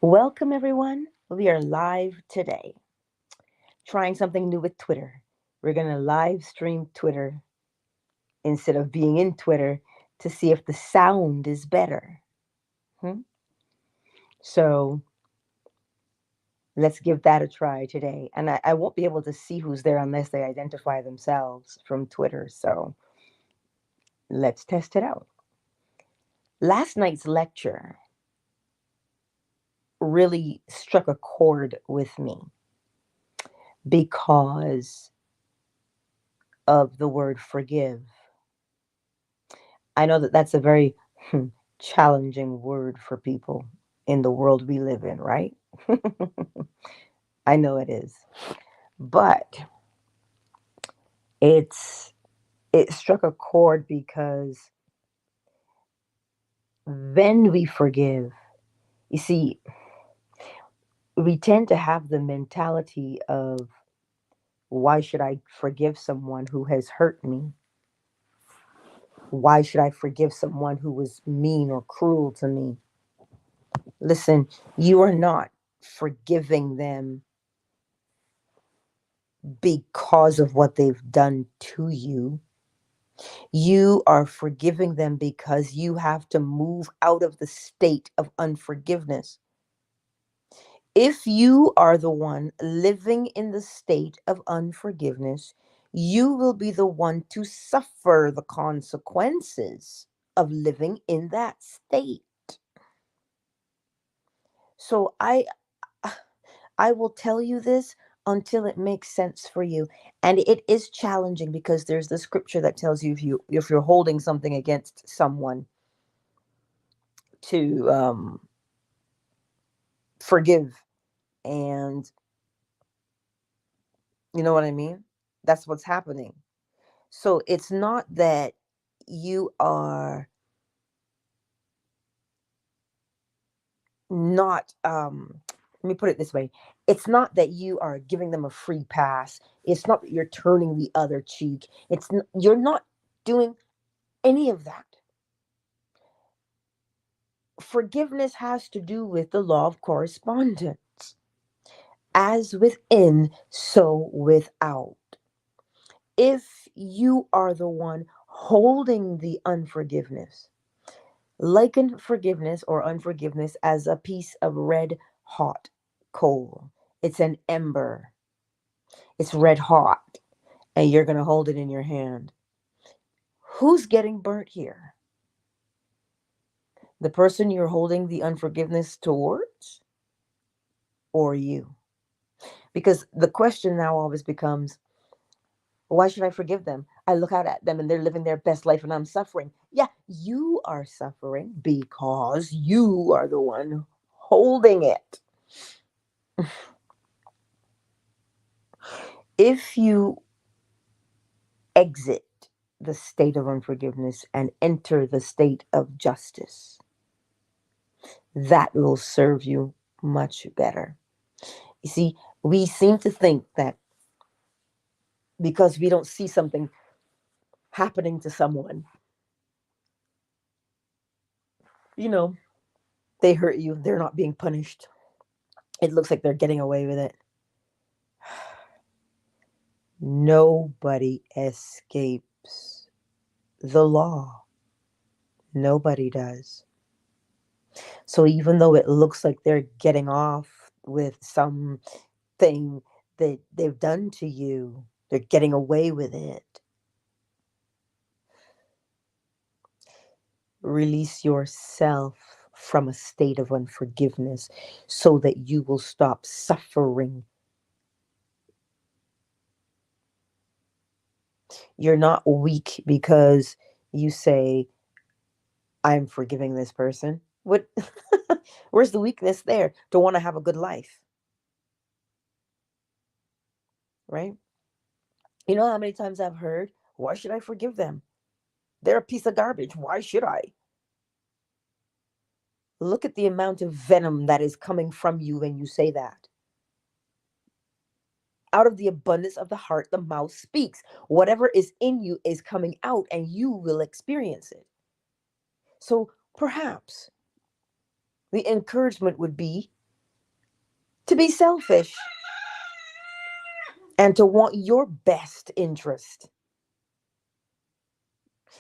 Welcome, everyone. We are live today, trying something new with Twitter. We're going to live stream Twitter instead of being in Twitter to see if the sound is better. Hmm? So let's give that a try today. And I won't be able to see who's there unless they identify themselves from Twitter. So let's test it out. Last night's lecture really struck a chord with me because of the word forgive. I know that that's a very challenging word for people in the world we live in, right? I know it is. But it's it struck a chord because when we forgive, you see, we tend to have the mentality of why should I forgive someone who has hurt me? Why should I forgive someone who was mean or cruel to me? Listen, you are not forgiving them because of what they've done to you. You are forgiving them because you have to move out of the state of unforgiveness. If you are the one living in the state of unforgiveness, you will be the one to suffer the consequences of living in that state. So I will tell you this until it makes sense for you. And it is challenging because there's the scripture that tells you if you're holding something against someone to forgive, and you know what I mean? That's what's happening. So it's not that you are not let me put it this way. It's not that you are giving them a free pass. It's not that you're turning the other cheek. You're not doing any of that. Forgiveness has to do with the law of correspondence. As within, so without. If you are the one holding the unforgiveness, liken forgiveness or unforgiveness as a piece of red hot coal. It's an ember, it's red hot, and you're going to hold it in your hand. Who's getting burnt here? The person you're holding the unforgiveness towards, or you? Because the question now always becomes, why should I forgive them? I look out at them and they're living their best life and I'm suffering. Yeah, you are suffering because you are the one holding it. If you exit the state of unforgiveness and enter the state of justice, that will serve you much better. You see, we seem to think that because we don't see something happening to someone, you know, they hurt you, they're not being punished. It looks like they're getting away with it. Nobody escapes the law. Nobody does. So even though it looks like they're getting off with something that they've done to you, they're getting away with it. Release yourself from a state of unforgiveness so that you will stop suffering. You're not weak because you say, I'm forgiving this person. What where's the weakness there to want to have a good life, right? You know how many times I've heard, why should I forgive them? They're a piece of garbage. Why should I? Look at the amount of venom that is coming from you when you say that. Out of the abundance of the heart, the mouth speaks. Whatever is in you is coming out, and you will experience it. So perhaps the encouragement would be to be selfish and to want your best interest.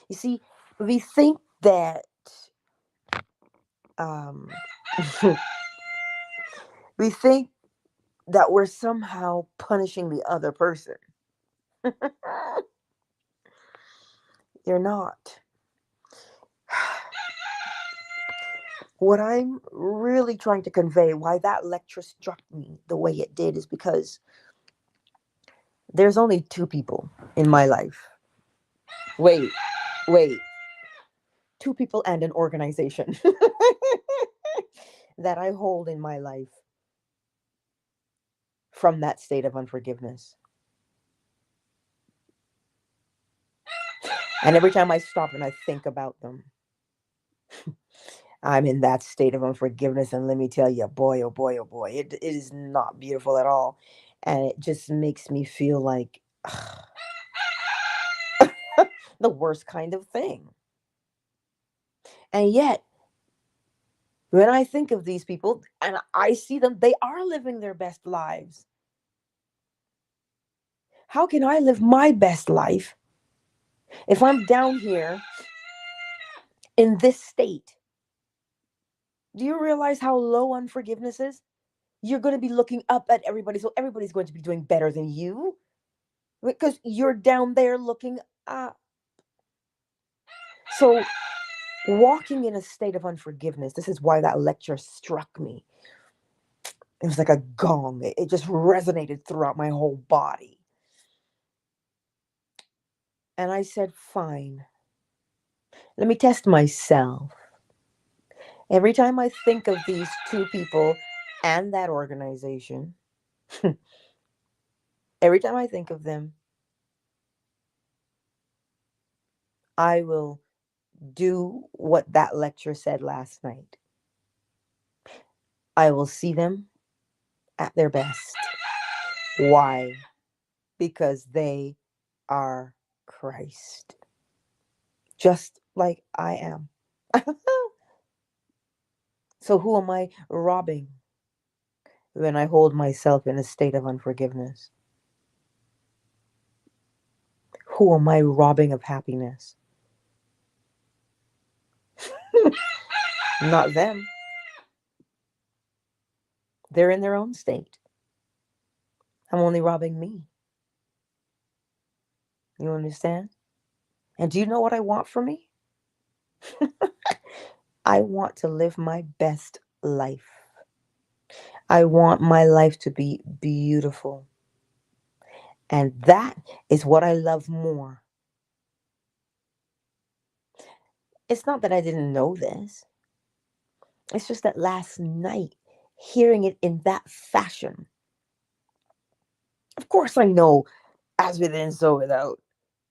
You see, we think that um, we think that we're somehow punishing the other person. You're not. What I'm really trying to convey, why that lecture struck me the way it did, is because there's only two people in my life. Wait, wait. Two people and an organization that I hold in my life from that state of unforgiveness. And every time I stop and I think about them, I'm in that state of unforgiveness. And let me tell you, boy, oh boy, oh boy, it is not beautiful at all. And it just makes me feel like the worst kind of thing. And yet, when I think of these people and I see them, they are living their best lives. How can I live my best life if I'm down here in this state? Do you realize how low unforgiveness is? You're going to be looking up at everybody, so everybody's going to be doing better than you because you're down there looking up. So, walking in a state of unforgiveness, this is why that lecture struck me. It was like a gong, it just resonated throughout my whole body. And I said, fine, let me test myself. Every time I think of these two people and that organization, every time I think of them, I will do what that lecture said last night. I will see them at their best. Why? Because they are Christ. Just like I am. So who am I robbing when I hold myself in a state of unforgiveness? Who am I robbing of happiness? Not them. They're in their own state. I'm only robbing me. You understand? And do you know what I want for me? I want to live my best life. I want my life to be beautiful. And that is what I love more. It's not that I didn't know this. It's just that last night, hearing it in that fashion, of course I know as within, so without.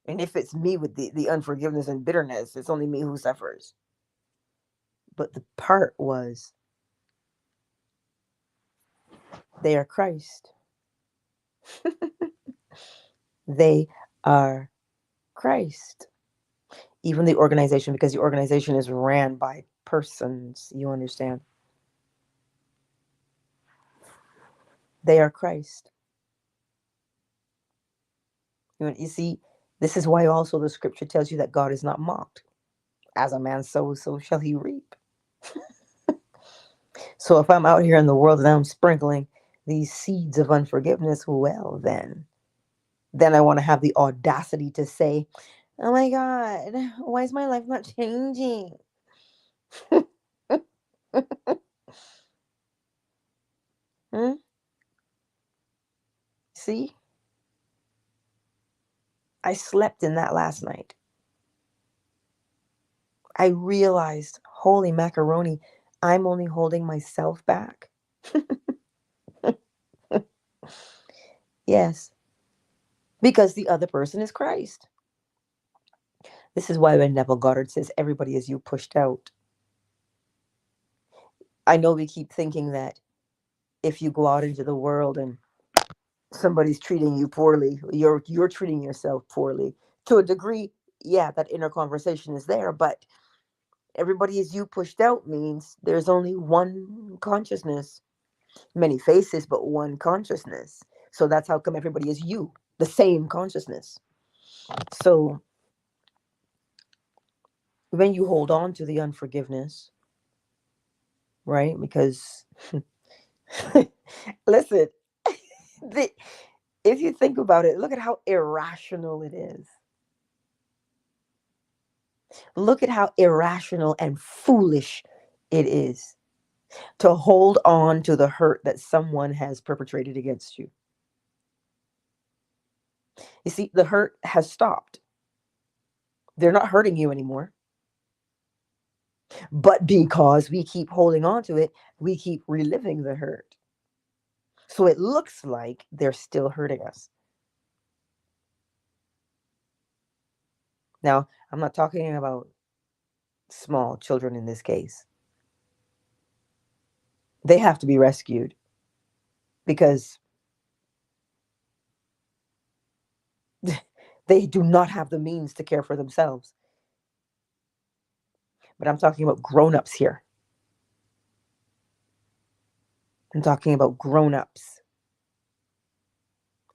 And if it's me with the unforgiveness and bitterness, it's only me who suffers. But the part was, they are Christ. They are Christ. Even the organization, because the organization is ran by persons, you understand? They are Christ. You see, this is why also the scripture tells you that God is not mocked. As a man sows, so shall he reap. So if I'm out here in the world and I'm sprinkling these seeds of unforgiveness, well, then I want to have the audacity to say, oh my God, why is my life not changing? Hmm? See? I slept in that last night. I realized, holy macaroni, I'm only holding myself back. Yes, because the other person is Christ. This is why when Neville Goddard says everybody is you pushed out, I know we keep thinking that if you go out into the world and somebody's treating you poorly, you're treating yourself poorly. To a degree, yeah, that inner conversation is there, but everybody is you pushed out means there's only one consciousness. Many faces, but one consciousness. So that's how come everybody is you, the same consciousness. So when you hold on to the unforgiveness, right? Because listen, the, if you think about it, look at how irrational it is. Look at how irrational and foolish it is to hold on to the hurt that someone has perpetrated against you. You see, the hurt has stopped. They're not hurting you anymore. But because we keep holding on to it, we keep reliving the hurt. So it looks like they're still hurting us. Now, I'm not talking about small children in this case. They have to be rescued because they do not have the means to care for themselves. But I'm talking about grown-ups here. I'm talking about grown-ups.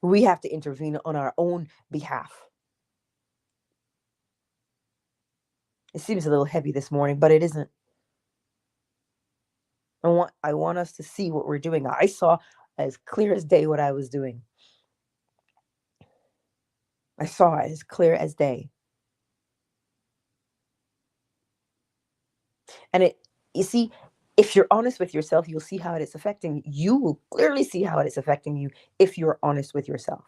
We have to intervene on our own behalf. It seems a little heavy this morning, but it isn't. I want us to see what we're doing. I saw as clear as day what I was doing. I saw it as clear as day. And you see, if you're honest with yourself, you'll see how it is affecting you. You will clearly see how it is affecting you if you're honest with yourself.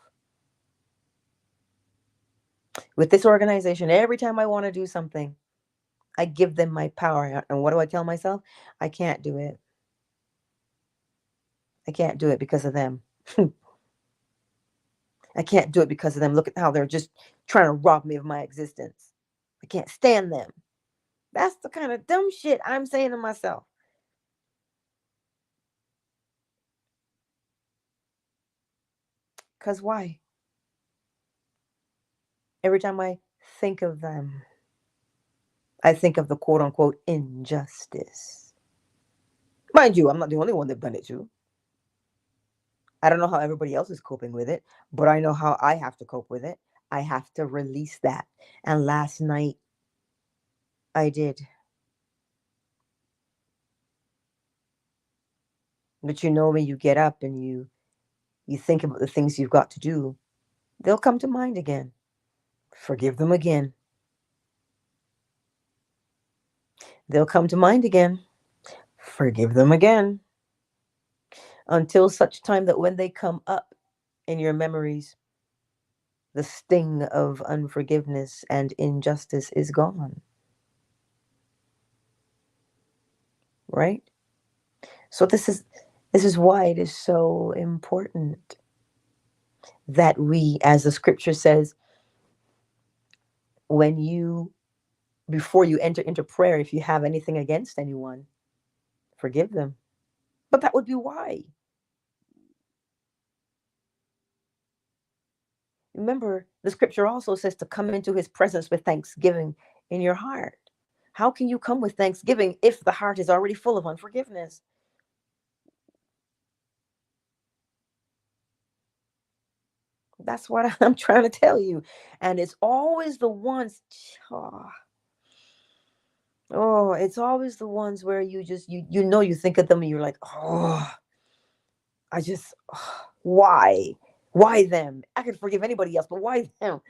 With this organization, every time I want to do something, I give them my power. And what do I tell myself? I can't do it. I can't do it because of them. I can't do it because of them. Look at how they're just trying to rob me of my existence. I can't stand them. That's the kind of dumb shit I'm saying to myself. Because why? Every time I think of them, I think of the quote unquote injustice. Mind you, I'm not the only one that's done it to. I don't know how everybody else is coping with it, but I know how I have to cope with it. I have to release that. And last night, I did. But you know, when you get up and you think about the things you've got to do, they'll come to mind again. Forgive them again. They'll come to mind again. Forgive them again. Until such time that when they come up in your memories, the sting of unforgiveness and injustice is gone. Right? So this is why it is so important that we, as the scripture says, when you before you enter into prayer, if you have anything against anyone, forgive them. But that would be why. Remember, the scripture also says to come into his presence with thanksgiving in your heart. How can you come with thanksgiving if the heart is already full of unforgiveness? That's what I'm trying to tell you. And it's always the ones, it's always the ones where you just, you know, you think of them and you're like, I just, why? Why them? I could forgive anybody else, but why them?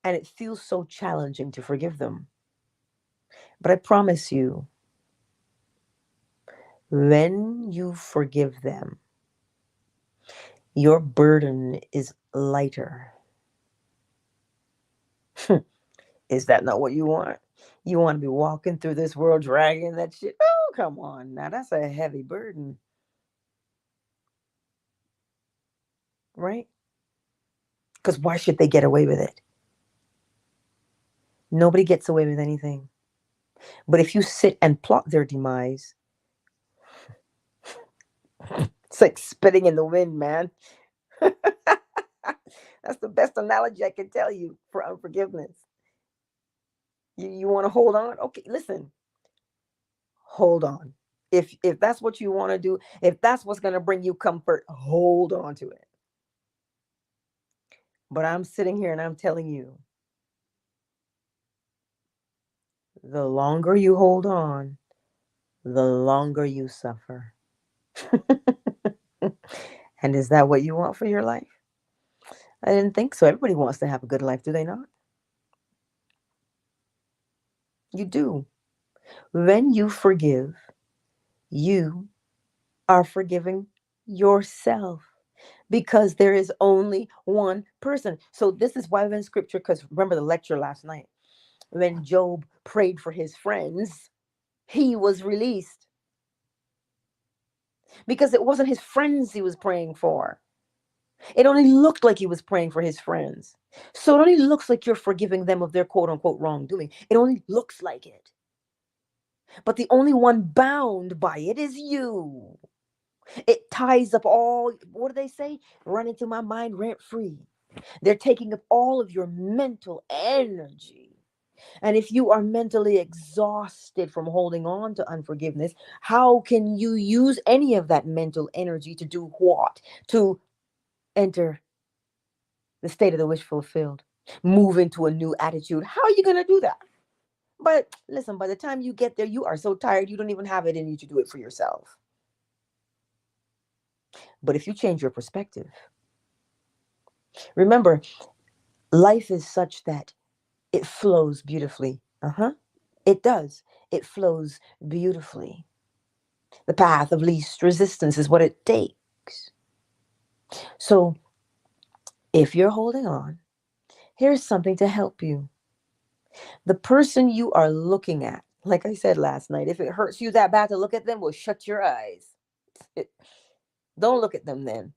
And it feels so challenging to forgive them. But I promise you, when you forgive them, your burden is lighter. Is that not what you want? You want to be walking through this world dragging that shit? Oh, come on. Now, that's a heavy burden, right? Because why should they get away with it? Nobody gets away with anything. But if you sit and plot their demise, it's like spitting in the wind, man. That's the best analogy I can tell you for unforgiveness. You want to hold on? Okay, listen. Hold on. If that's what you want to do, if that's what's going to bring you comfort, hold on to it. But I'm sitting here and I'm telling you, the longer you hold on, the longer you suffer. And is that what you want for your life? I didn't think so. Everybody wants to have a good life, do they not? You do. When you forgive, you are forgiving yourself, because there is only one person. So this is why in scripture, because remember the lecture last night, when Job prayed for his friends, he was released, because it wasn't his friends he was praying for. It only looked like he was praying for his friends. So it only looks like you're forgiving them of their quote unquote wrongdoing. It only looks like it. But the only one bound by it is you. It ties up all, what do they say? Run into my mind rent free. They're taking up all of your mental energy. And if you are mentally exhausted from holding on to unforgiveness, how can you use any of that mental energy to do what? To enter the state of the wish fulfilled, move into a new attitude. How are you going to do that? But listen, by the time you get there, you are so tired, you don't even have it in you to do it for yourself. But if you change your perspective, remember, life is such that it flows beautifully. It does. It flows beautifully. The path of least resistance is what it takes. So if you're holding on, here's something to help you. The person you are looking at, like I said last night, if it hurts you that bad to look at them, well, shut your eyes. Don't look at them then.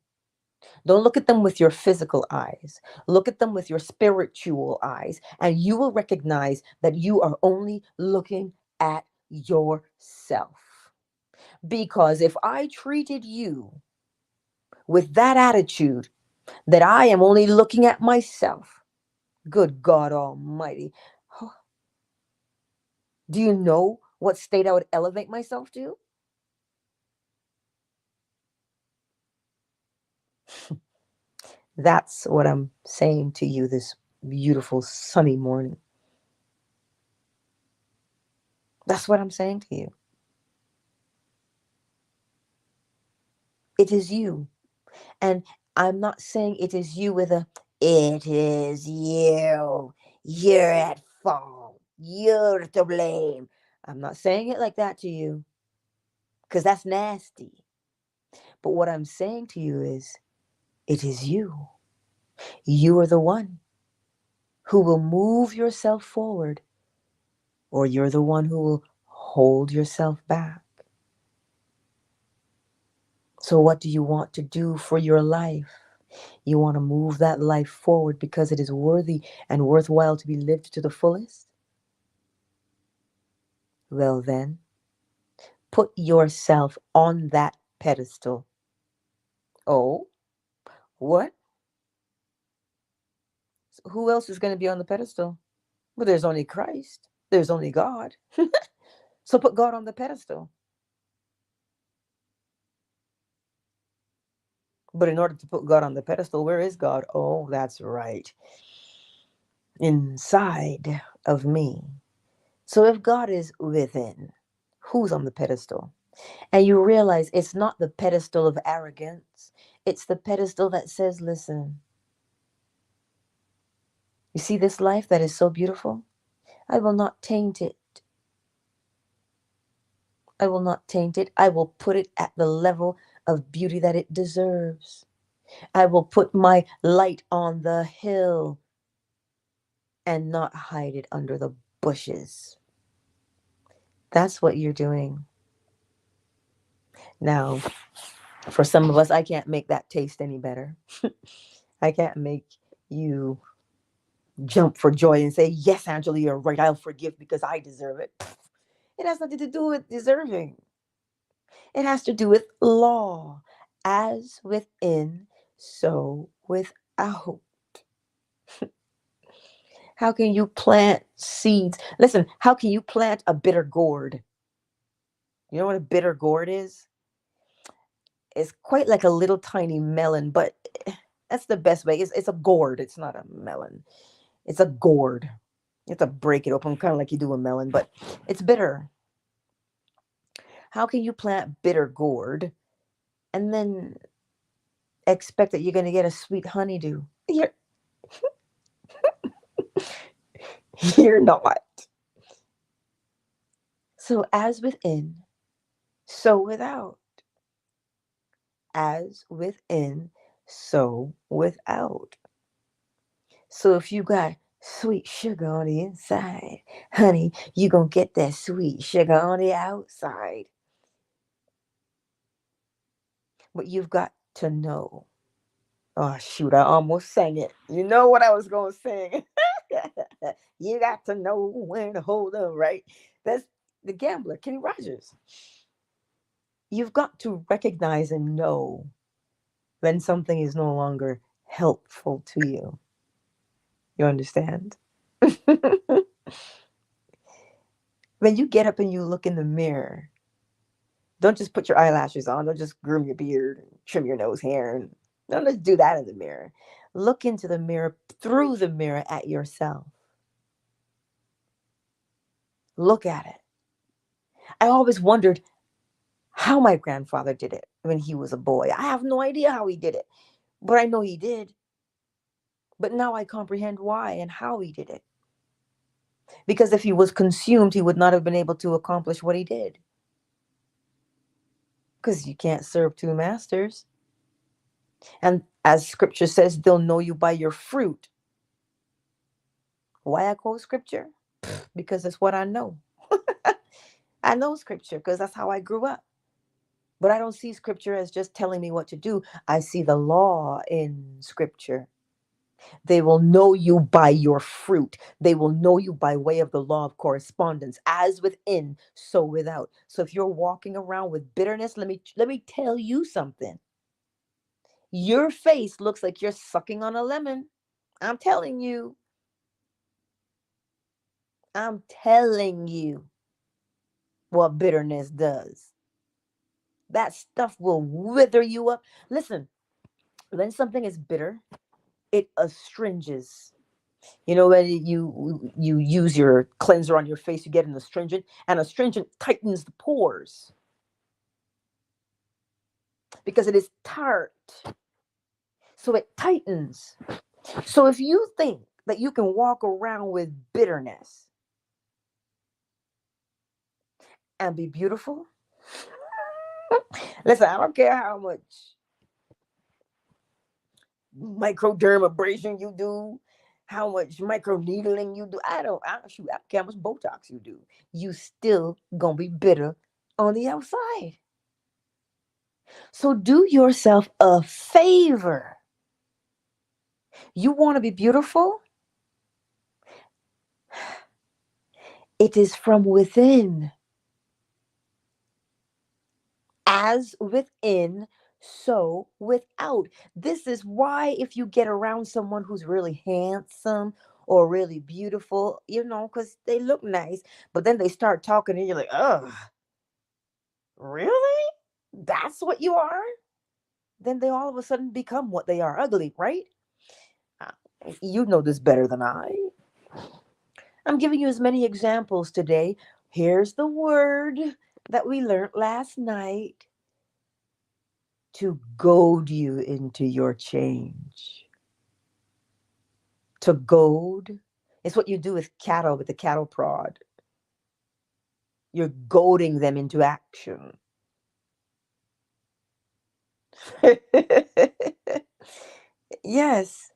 Don't look at them with your physical eyes. Look at them with your spiritual eyes, and you will recognize that you are only looking at yourself. Because if I treated you with that attitude, that I am only looking at myself, good God Almighty, do you know what state I would elevate myself to? That's what I'm saying to you this beautiful sunny morning. That's what I'm saying to you. It is you. And I'm not saying it is you with a, it is you. You're at fault. You're to blame. I'm not saying it like that to you, because that's nasty. But what I'm saying to you is, it is you. You are the one who will move yourself forward, or you're the one who will hold yourself back. So, what do you want to do for your life? You want to move that life forward because it is worthy and worthwhile to be lived to the fullest? Well, then, put yourself on that pedestal. Oh, what? Who else is going to be on the pedestal? Well, there's only Christ, there's only God. So, put God on the pedestal. But in order to put God on the pedestal, where is God? Oh, that's right. Inside of me. So if God is within, who's on the pedestal? And you realize it's not the pedestal of arrogance, it's the pedestal that says, listen, you see this life that is so beautiful? I will not taint it. I will not taint it. I will put it at the level of beauty that it deserves. I will put my light on the hill and not hide it under the bushes. That's what you're doing. Now, for some of us, I can't make that taste any better. I can't make you jump for joy and say, yes, Angela, you're right. I'll forgive because I deserve it. It has nothing to do with deserving. It has to do with law. As within, so without. How can you plant seeds? Listen, how can you plant a bitter gourd? You know what a bitter gourd is? It's quite like a little tiny melon, but that's the best way. It's a gourd. It's not a melon. It's a gourd. You have to break it open, kind of like you do a melon, but it's bitter. How can you plant bitter gourd and then expect that you're going to get a sweet honeydew? You're not. So as within, so without. As within, so without. So if you got sweet sugar on the inside, honey, you gonna get that sweet sugar on the outside. But you've got to know. Oh shoot, I almost sang it. You know what I was gonna sing. You got to know when to hold up, right? That's the gambler, Kenny Rogers. You've got to recognize and know when something is no longer helpful to you. You understand? When you get up and you look in the mirror, don't just put your eyelashes on. Don't just groom your beard and trim your nose hair. And don't just do that in the mirror. Look into the mirror, through the mirror at yourself. Look at it. I always wondered how my grandfather did it when he was a boy. I have no idea how he did it, but I know he did. But now I comprehend why and how he did it. Because if he was consumed, he would not have been able to accomplish what he did. Because you can't serve two masters. And as scripture says, they'll know you by your fruit. Why I quote scripture? Because it's what I know. I know scripture because that's how I grew up. But I don't see scripture as just telling me what to do. I see the law in scripture. They will know you by your fruit. They will know you by way of the law of correspondence, as within, so without. So if you're walking around with bitterness, let me tell you something. Your face looks like you're sucking on a lemon. I'm telling you. I'm telling you what bitterness does. That stuff will wither you up. Listen, when something is bitter, it astringes. You know, when you use your cleanser on your face, you get an astringent, and astringent tightens the pores because it is tart. So it tightens. So if you think that you can walk around with bitterness and be beautiful, listen, I don't care how much microdermabrasion you do, how much micro needling you do. Shoot, I don't care how much Botox you do. You still gonna be bitter on the outside. So do yourself a favor. You want to be beautiful? It is from within. As within, so without. This is why if you get around someone who's really handsome or really beautiful, because they look nice, but then they start talking and you're like, ugh, really? That's what you are? Then they all of a sudden become what they are, ugly, right? Uh, You know this better than I. I'm giving you as many examples today. Here's the word that we learned last night: to goad you into your change. To goad. It's what you do with cattle, with the cattle prod. You're goading them into action. Yes.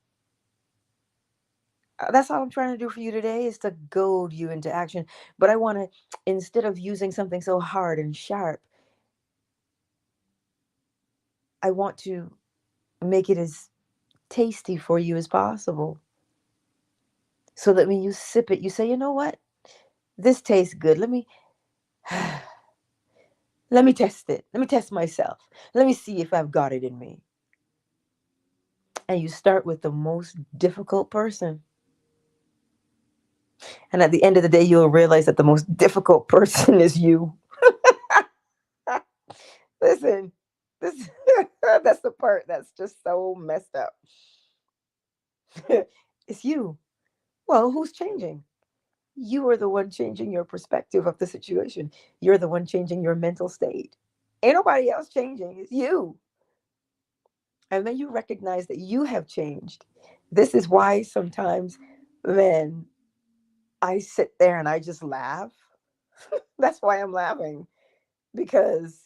That's all I'm trying to do for you today, is to goad you into action. But I want to, instead of using something so hard and sharp, I want to make it as tasty for you as possible. So that when you sip it, you say, you know what? This tastes good. Let me test it. Let me test myself. Let me see if I've got it in me. And you start with the most difficult person. And at the end of the day, you'll realize that the most difficult person is you. Listen, this that's the part that's just so messed up. It's you. Well, who's changing? You are the one changing your perspective of the situation. You're the one changing your mental state. Ain't nobody else changing. It's you. And then you recognize that you have changed. This is why sometimes, man, I sit there and I just laugh. That's why I'm laughing, because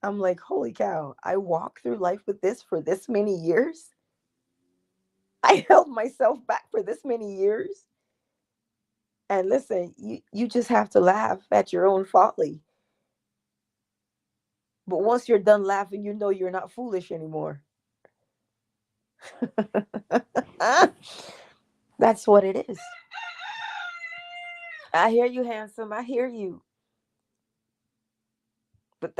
I'm like, holy cow, I walked through life with this for this many years. I held myself back for this many years. And listen, you just have to laugh at your own folly. But once you're done laughing, you know you're not foolish anymore. That's what it is. I hear you, handsome. I hear you. But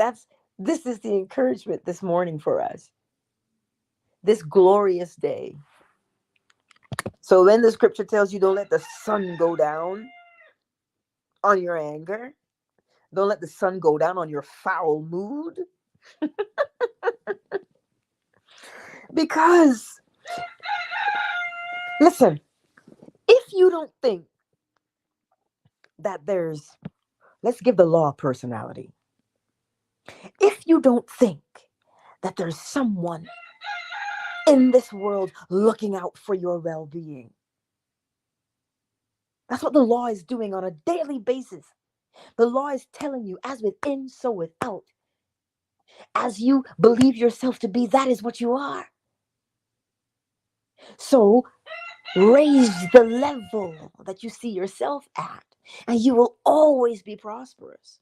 this is the encouragement this morning for us. This glorious day. So then the scripture tells you, don't let the sun go down on your anger. Don't let the sun go down on your foul mood. Because, listen, if you don't think that let's give the law personality. If you don't think that there's someone in this world looking out for your well being, that's what the law is doing on a daily basis. The law is telling you, as within, so without. As you believe yourself to be, that is what you are. So raise the level that you see yourself at, and you will always be prosperous.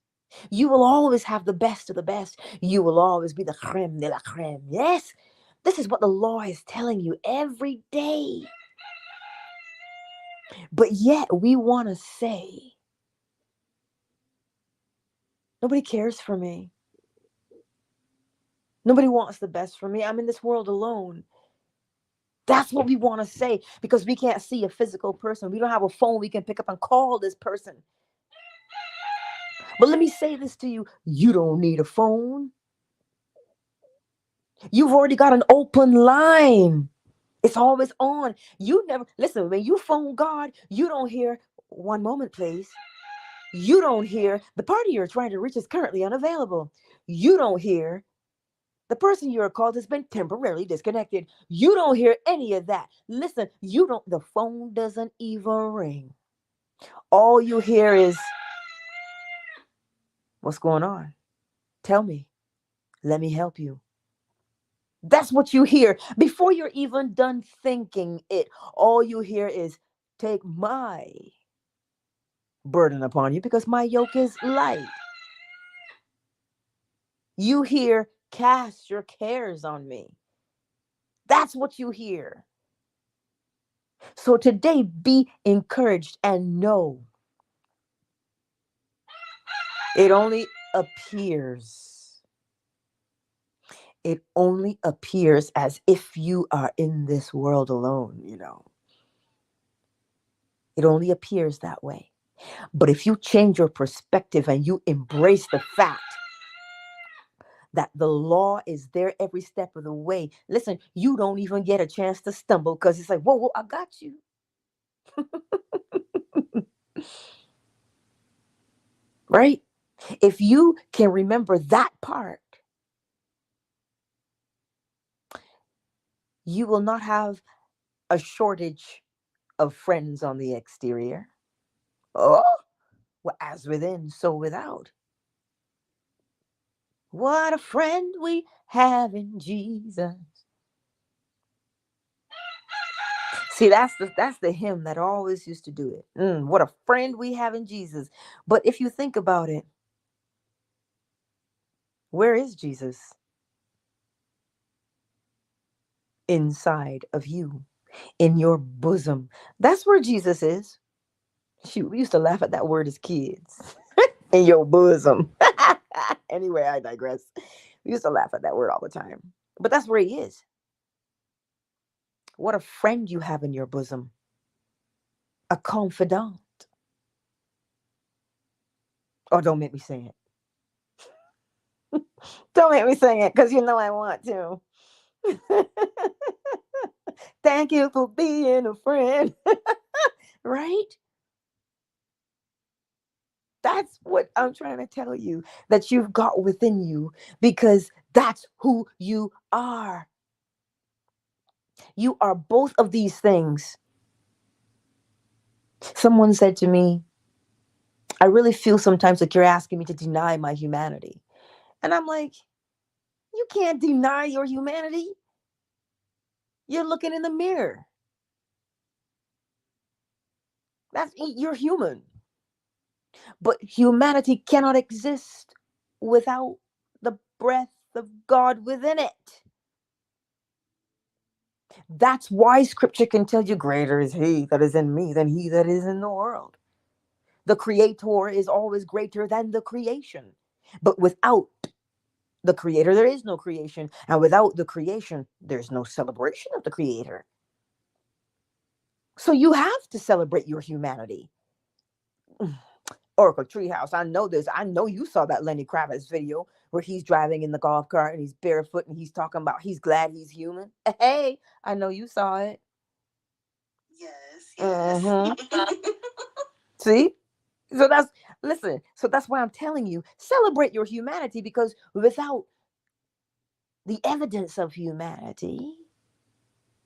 You will always have the best of the best. You will always be the creme de la creme. Yes, this is what the law is telling you every day. But yet we want to say, nobody cares for me. Nobody wants the best for me. I'm in this world alone. That's what we want to say, because we can't see a physical person. We don't have a phone we can pick up and call this person. But let me say this to you. You don't need a phone. You've already got an open line. It's always on. You never, listen, when you phone God, you don't hear, one moment, please. You don't hear, the party you're trying to reach is currently unavailable. You don't hear, the person you're called has been temporarily disconnected. You don't hear any of that. Listen, the phone doesn't even ring. All you hear is, what's going on? Tell me. Let me help you. That's what you hear. Before you're even done thinking it, all you hear is, take my burden upon you, because my yoke is light. You hear, cast your cares on me. That's what you hear. So today, be encouraged and know it only appears. It only appears as if you are in this world alone. It only appears that way. But if you change your perspective and you embrace the fact that the law is there every step of the way, listen, you don't even get a chance to stumble, because it's like, whoa, whoa, I got you. Right? If you can remember that part, you will not have a shortage of friends on the exterior. Oh, well, as within, so without. What a friend we have in Jesus. See, that's the hymn that always used to do it. What a friend we have in Jesus. But if you think about it, where is Jesus? Inside of you, in your bosom. That's where Jesus is. Shoot, we used to laugh at that word as kids. In your bosom. Anyway, I digress. We used to laugh at that word all the time. But that's where he is. What a friend you have in your bosom. A confidant. Oh, don't make me say it. Don't make me sing it because you know I want to. Thank you for being a friend. Right? That's what I'm trying to tell you that you've got within you because that's who you are. You are both of these things. Someone said to me, I really feel sometimes like you're asking me to deny my humanity. And I'm like, you can't deny your humanity. You're looking in the mirror. You're human. But humanity cannot exist without the breath of God within it. That's why scripture can tell you greater is he that is in me than he that is in the world. The creator is always greater than the creation. But without the creator, there is no creation. And without the creation, there's no celebration of the creator. So you have to celebrate your humanity. Oracle Treehouse, I know this. I know you saw that Lenny Kravitz video where he's driving in the golf cart and he's barefoot and he's talking about he's glad he's human. Hey, I know you saw it. Yes, yes. Mm-hmm. See? So that's why I'm telling you, celebrate your humanity because without the evidence of humanity,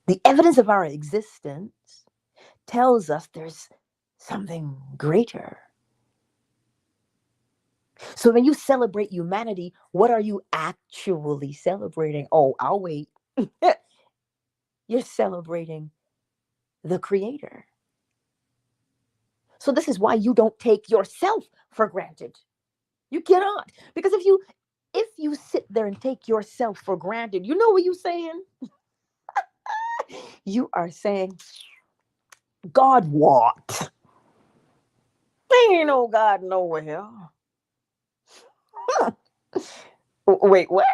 the evidence of our existence tells us there's something greater. So when you celebrate humanity, what are you actually celebrating? Oh, I'll wait. You're celebrating the creator. So this is why you don't take yourself for granted. You cannot. Because if you sit there and take yourself for granted, you know what you're saying? You are saying, God what? There ain't no God nowhere. Wait, what?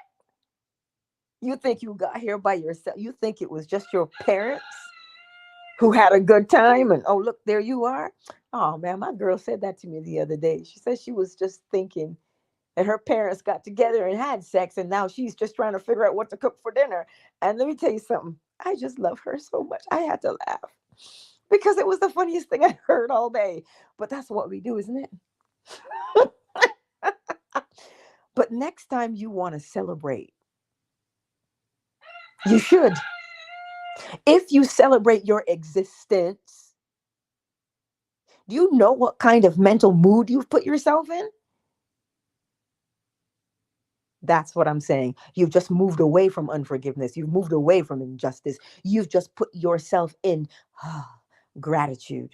You think you got here by yourself? You think it was just your parents who had a good time? And oh, look, there you are. Oh, man, my girl said that to me the other day. She said she was just thinking that her parents got together and had sex, and now she's just trying to figure out what to cook for dinner. And let me tell you something. I just love her so much. I had to laugh because it was the funniest thing I heard all day. But that's what we do, isn't it? But next time you want to celebrate, you should. If you celebrate your existence, do you know what kind of mental mood you've put yourself in? That's what I'm saying. You've just moved away from unforgiveness. You've moved away from injustice. You've just put yourself in gratitude.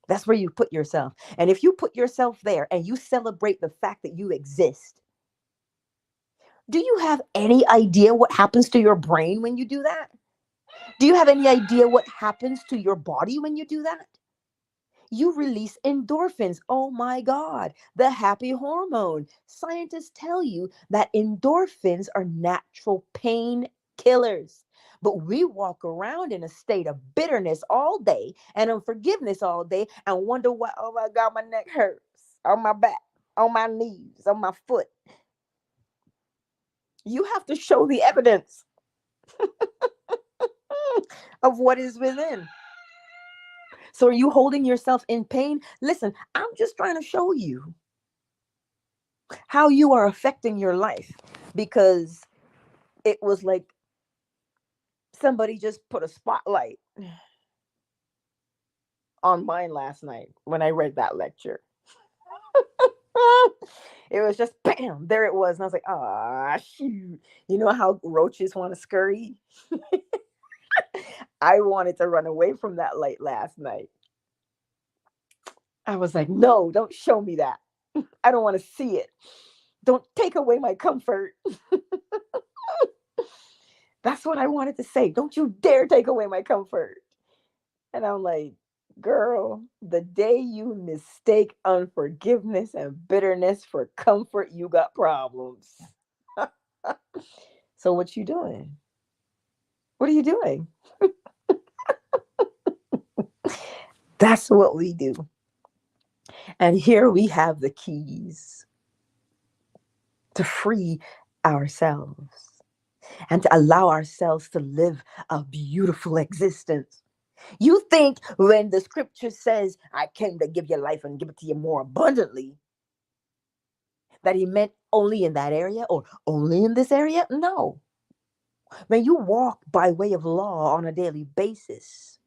That's where you put yourself. And if you put yourself there and you celebrate the fact that you exist, do you have any idea what happens to your brain when you do that? Do you have any idea what happens to your body when you do that? You release endorphins. Oh my God, the happy hormone. Scientists tell you that endorphins are natural pain killers. But we walk around in a state of bitterness all day and unforgiveness all day and wonder why, oh my God, my neck hurts, on my back, on my knees, on my foot. You have to show the evidence of what is within. So are you holding yourself in pain? Listen, I'm just trying to show you how you are affecting your life because it was like somebody just put a spotlight on mine last night when I read that lecture. It was just bam, there it was. And I was like, ah, shoot. You know how roaches want to scurry? I wanted to run away from that light last night. I was like, no, don't show me that. I don't want to see it. Don't take away my comfort. That's what I wanted to say. Don't you dare take away my comfort. And I'm like, girl, the day you mistake unforgiveness and bitterness for comfort, you got problems. So what you doing? What are you doing? That's what we do. And here we have the keys. to free ourselves and to allow ourselves to live a beautiful existence. You think when the scripture says, I came to give you life and give it to you more abundantly, that he meant only in that area or only in this area? No. When you walk by way of law on a daily basis,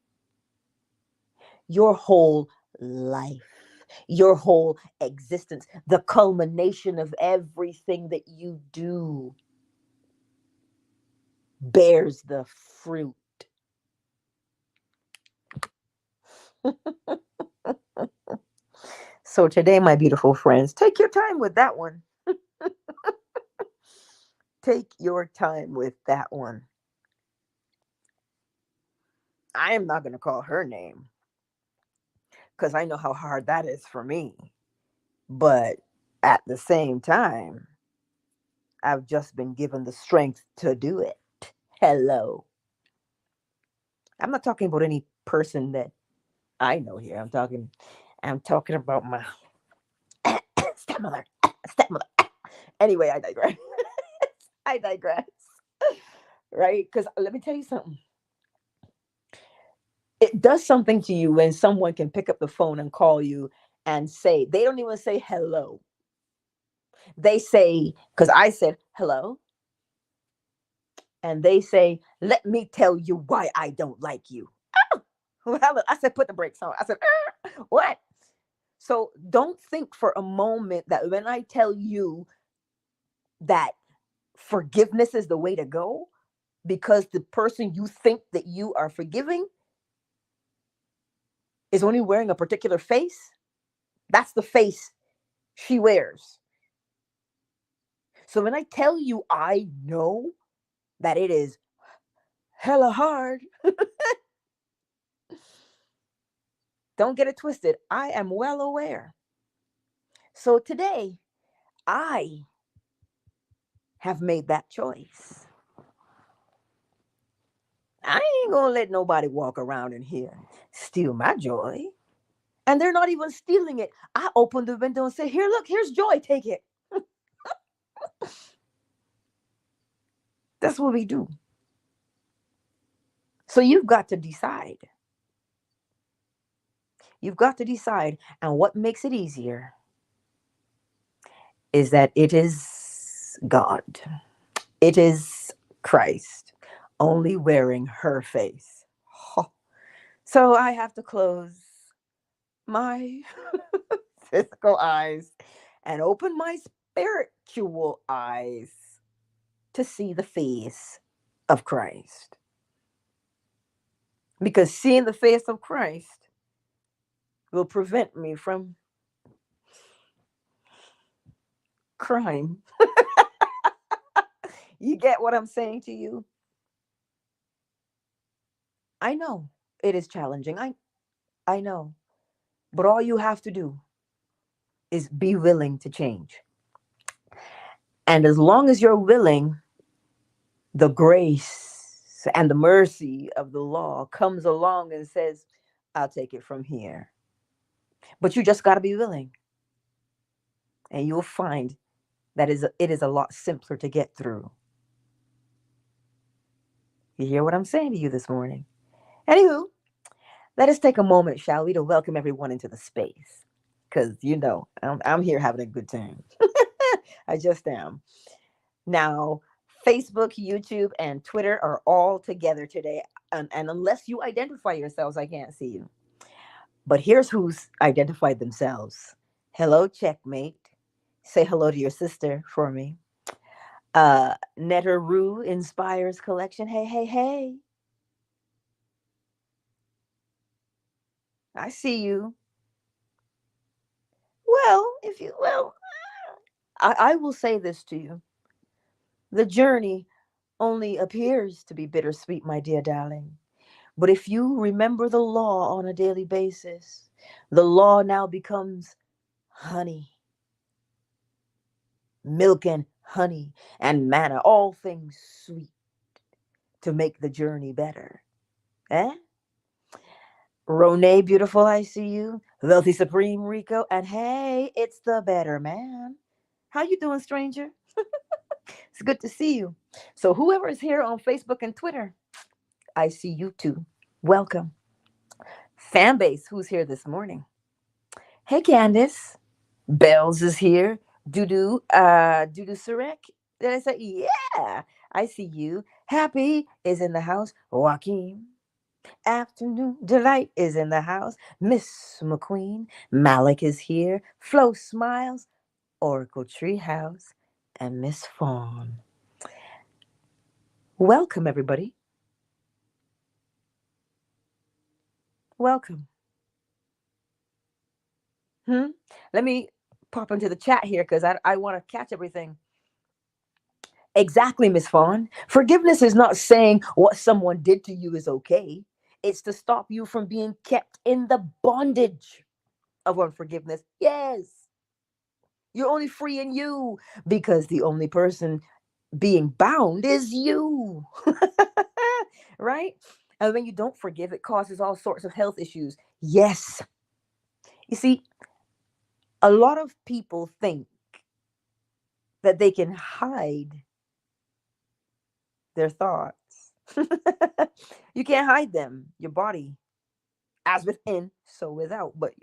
your whole life, your whole existence, the culmination of everything that you do bears the fruit. So today, my beautiful friends, take your time with that one. Take your time with that one. I am not going to call her name because I know how hard that is for me. But at the same time, I've just been given the strength to do it. Hello. I'm not talking about any person that I know here. I'm talking about my stepmother. Stepmother. Anyway, I digress. I digress. Right? Because let me tell you something. It does something to you when someone can pick up the phone and call you and say, they don't even say hello. They say, because I said hello, and they say, let me tell you why I don't like you. Well, I said, put the brakes on. I said, what? So don't think for a moment that when I tell you that forgiveness is the way to go, because the person you think that you are forgiving is only wearing a particular face, that's the face she wears. So when I tell you I know that it is hella hard, don't get it twisted. I am well aware. So today, I have made that choice. I ain't gonna let nobody walk around in here steal my joy. And they're not even stealing it. I open the window and say, here, look, here's joy, take it. That's what we do. So you've got to decide. You've got to decide. And what makes it easier is that it is God, it is Christ, only wearing her face. Huh. So I have to close my physical eyes and open my spiritual eyes to see the face of Christ. Because seeing the face of Christ will prevent me from crime. You get what I'm saying to you? I know it is challenging. I know. But all you have to do is be willing to change. And as long as you're willing, the grace and the mercy of the law comes along and says, I'll take it from here. But you just got to be willing. And you'll find that it is a lot simpler to get through. You hear what I'm saying to you this morning? Anywho, let us take a moment, shall we, to welcome everyone into the space. Because, I'm here having a good time. I just am. Now, Facebook, YouTube, and Twitter are all together today. And unless you identify yourselves, I can't see you. But here's who's identified themselves. Hello, checkmate. Say hello to your sister for me. Netter Rue Inspires Collection. Hey, hey, hey. I see you. Well, I will say this to you. The journey only appears to be bittersweet, my dear darling. But if you remember the law on a daily basis, the law now becomes honey, milk and honey and manna, all things sweet to make the journey better. Eh? Rone, beautiful, I see you. Wealthy Supreme, Rico. And hey, it's the better man. How you doing, stranger? It's good to see you. So, whoever is here on Facebook and Twitter, I see you too. Welcome. Fan base, who's here this morning? Hey, Candice. Bells is here. Dudu Surek. Did I say? Yeah, I see you. Happy is in the house. Joaquin. Afternoon Delight is in the house. Miss McQueen. Malik is here. Flo Smiles. Oracle Treehouse. And Miss Fawn. Welcome, everybody. Welcome. Hmm? Let me pop into the chat here because I want to catch everything. Exactly, Miss Fawn. Forgiveness is not saying what someone did to you is okay. It's to stop you from being kept in the bondage of unforgiveness. Yes, you're only free in you because the only person being bound is you. Right? And when you don't forgive, it causes all sorts of health issues. Yes. You see, a lot of people think that they can hide their thoughts. You can't hide them. Your body, as within, so without. But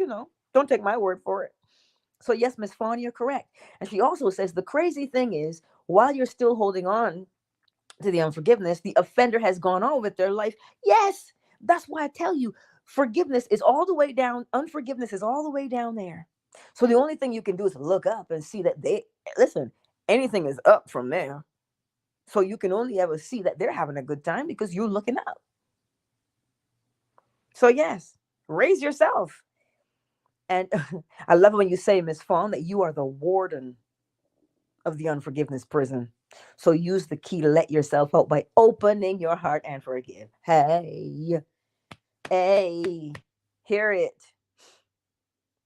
don't take my word for it. So yes, Miss Fawn, you're correct. And she also says the crazy thing is, while you're still holding on to the unforgiveness, the offender has gone on with their life. Yes, that's why I tell you, forgiveness is all the way down. Unforgiveness is all the way down there. So the only thing you can do is look up and see that they listen. Anything is up from there. So you can only ever see that they're having a good time because you're looking up. So yes, raise yourself. And I love it when you say, Miss Fawn, that you are the warden of the unforgiveness prison. So use the key to let yourself out by opening your heart and forgive. Hey, hey, hear it.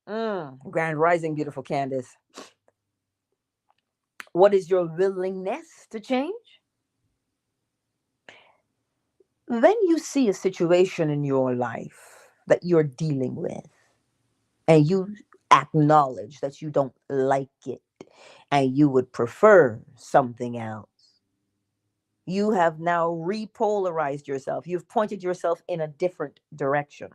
Grand rising, beautiful Candace. What is your willingness to change? When you see a situation in your life that you're dealing with, and you acknowledge that you don't like it and you would prefer something else, you have now repolarized yourself. You've pointed yourself in a different direction.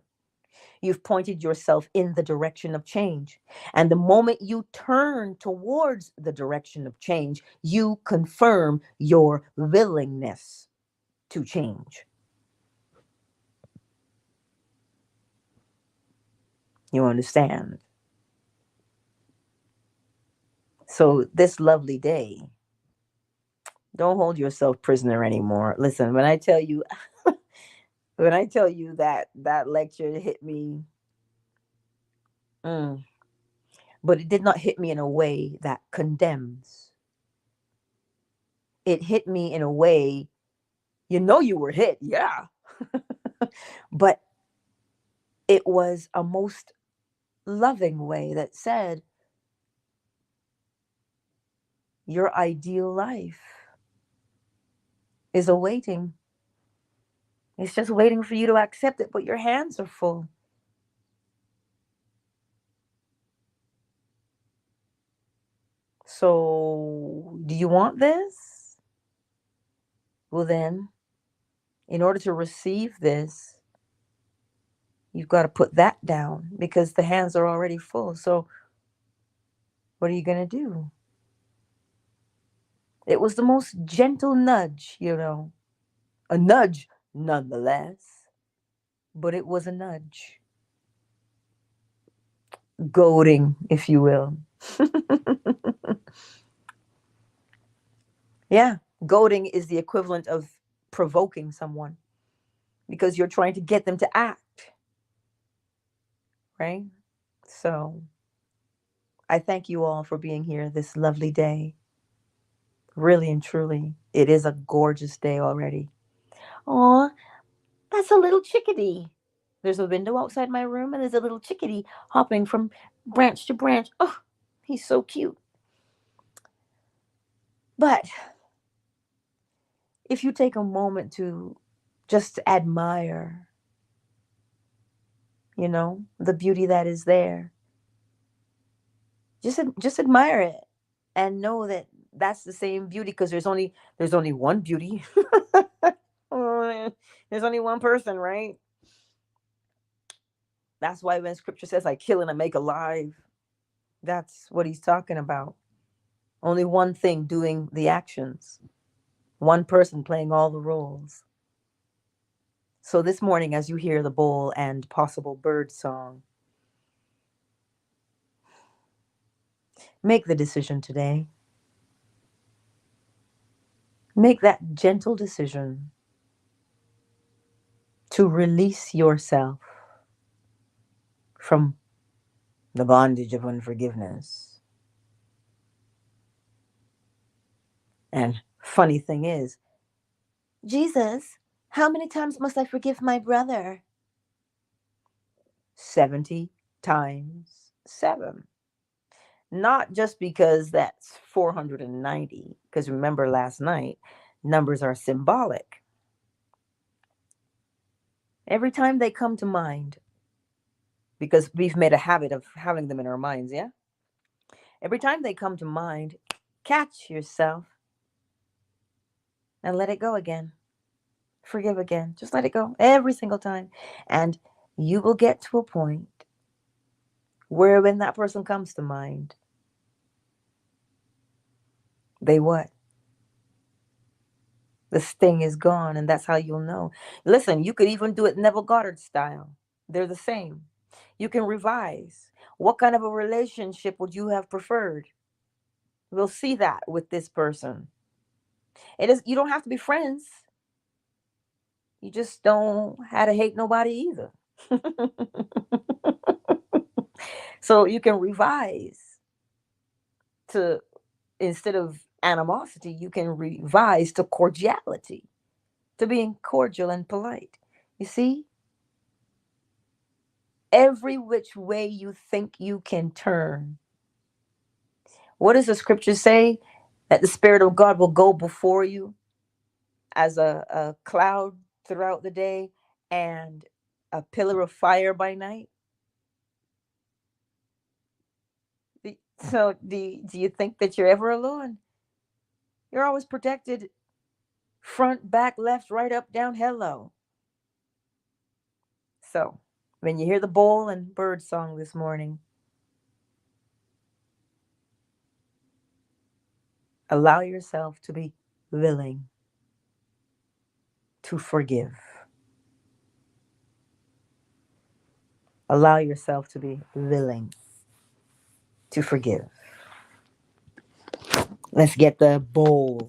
You've pointed yourself in the direction of change. And the moment you turn towards the direction of change, you confirm your willingness to change. You understand? So, this lovely day, don't hold yourself prisoner anymore. Listen, when I tell you that that lecture hit me, mm, but it did not hit me in a way that condemns. It hit me in a way, you were hit, yeah. But it was a most loving way that said, your ideal life is awaiting. It's just waiting for you to accept it, but your hands are full. So, do you want this? Well, then, in order to receive this, you've got to put that down because the hands are already full. So, what are you going to do? It was the most gentle nudge, a nudge nonetheless, but it was a nudge, goading, if you will. Yeah, goading is the equivalent of provoking someone because you're trying to get them to act, right? So, I thank you all for being here this lovely day. Really and truly, it is a gorgeous day already. Aw, that's a little chickadee. There's a window outside my room, and there's a little chickadee hopping from branch to branch. Oh, he's so cute. But if you take a moment to just admire, the beauty that is there, just admire it and know that that's the same beauty, because there's only one beauty. There's only one person, right? That's why when scripture says I kill and I make alive, that's what he's talking about. Only one thing doing the actions, one person playing all the roles. So this morning, as you hear the bowl and possible bird song, make the decision today. Make that gentle decision to release yourself from the bondage of unforgiveness. And funny thing is, Jesus, how many times must I forgive my brother? 70 times 7. Not just because that's 490, because remember last night, numbers are symbolic. Every time they come to mind, because we've made a habit of having them in our minds, yeah? Every time they come to mind, catch yourself and let it go again. Forgive again. Just let it go every single time. And you will get to a point where when that person comes to mind, they what? The sting is gone, and that's how you'll know. Listen, you could even do it Neville Goddard style. They're the same. You can revise. What kind of a relationship would you have preferred? We'll see that with this person. It is, you don't have to be friends. You just don't have to hate nobody either. So you can revise to, instead of animosity, you can revise to cordiality, to being cordial and polite. You see, every which way you think you can turn. What does the scripture say? That the Spirit of God will go before you as a cloud throughout the day and a pillar of fire by night. So do you think that you're ever alone? You're always protected, front, back, left, right, up, down, hello. So when you hear the bowl and bird song this morning, allow yourself to be willing to forgive. Allow yourself to be willing to forgive. Let's get the bowl.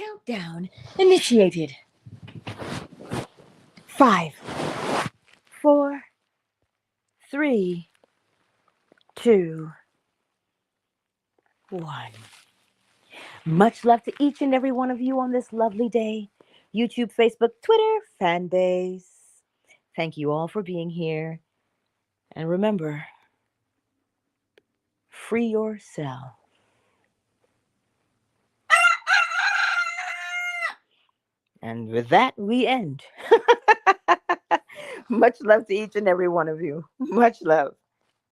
Countdown initiated. 5, 4, 3, 2, 1. Much love to each and every one of you on this lovely day. YouTube, Facebook, Twitter, fan days. Thank you all for being here. And remember, free yourself. And with that, we end. Much love to each and every one of you. Much love.